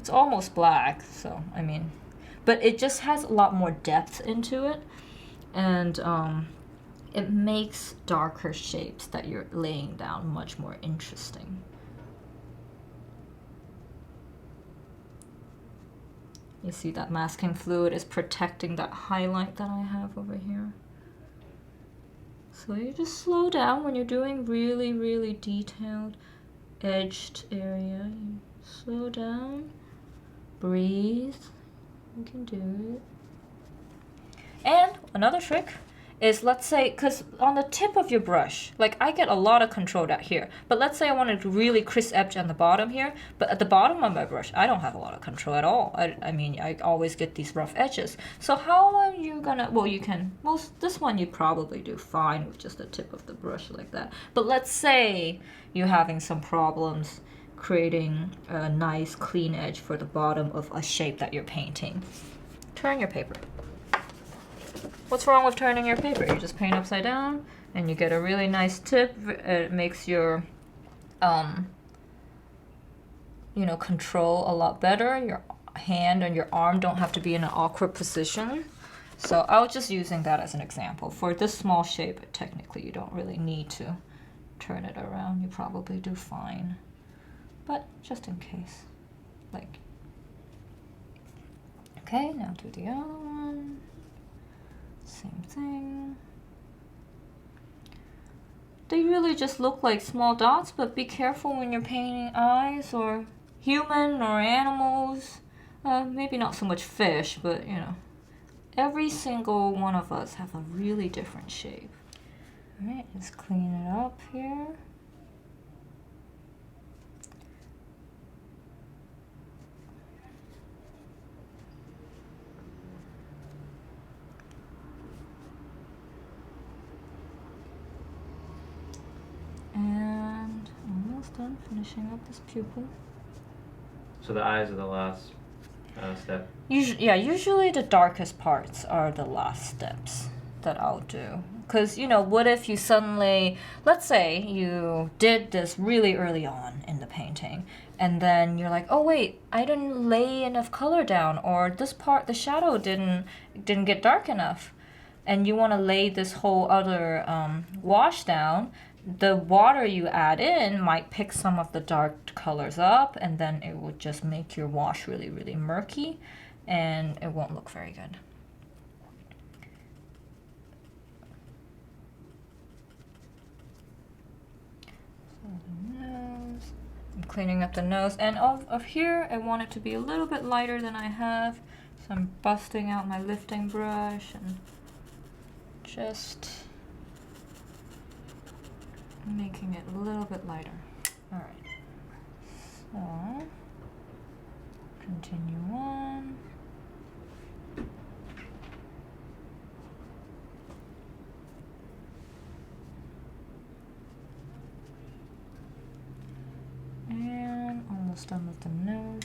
It's almost black, so I mean, but it just has a lot more depth into it, and it makes darker shapes that you're laying down much more interesting. You see that masking fluid is protecting that highlight that I have over here. So you just slow down when you're doing really, really detailed edged area. You slow down, breathe, you can do it. And another trick is, let's say, because on the tip of your brush, like I get a lot of control out here, but let's say I wanted to really crisp edge on the bottom here, but at the bottom of my brush, I don't have a lot of control at all. I mean, I always get these rough edges. So how are you gonna, well, you can, this one you probably do fine with just the tip of the brush like that. But let's say you're having some problems creating a nice clean edge for the bottom of a shape that you're painting. Turn your paper. What's wrong with turning your paper? You just paint upside down and you get a really nice tip. It makes your, you know, control a lot better. Your hand and your arm don't have to be in an awkward position. So I was just using that as an example. For this small shape, technically you don't really need to turn it around. You probably do fine. But just in case, like, okay, now do the other one. Same thing. They really just look like small dots, but be careful when you're painting eyes or human or animals. Maybe not so much fish, but you know, every single one of us have a really different shape. All right, let's clean it up here. And almost done finishing up this pupil. So the eyes are the last step? Usually the darkest parts are the last steps that I'll do. Because, you know, what if you suddenly, let's say you did this really early on in the painting, and then you're like, oh wait, I didn't lay enough color down, or this part, the shadow didn't get dark enough, and you want to lay this whole other wash down. The water you add in might pick some of the dark colors up, and then it would just make your wash really, really murky, and it won't look very good. So the nose, I'm cleaning up the nose, and of here I want it to be a little bit lighter than I have, so I'm busting out my lifting brush and just making it a little bit lighter. All right, so continue on. And almost done with the nose.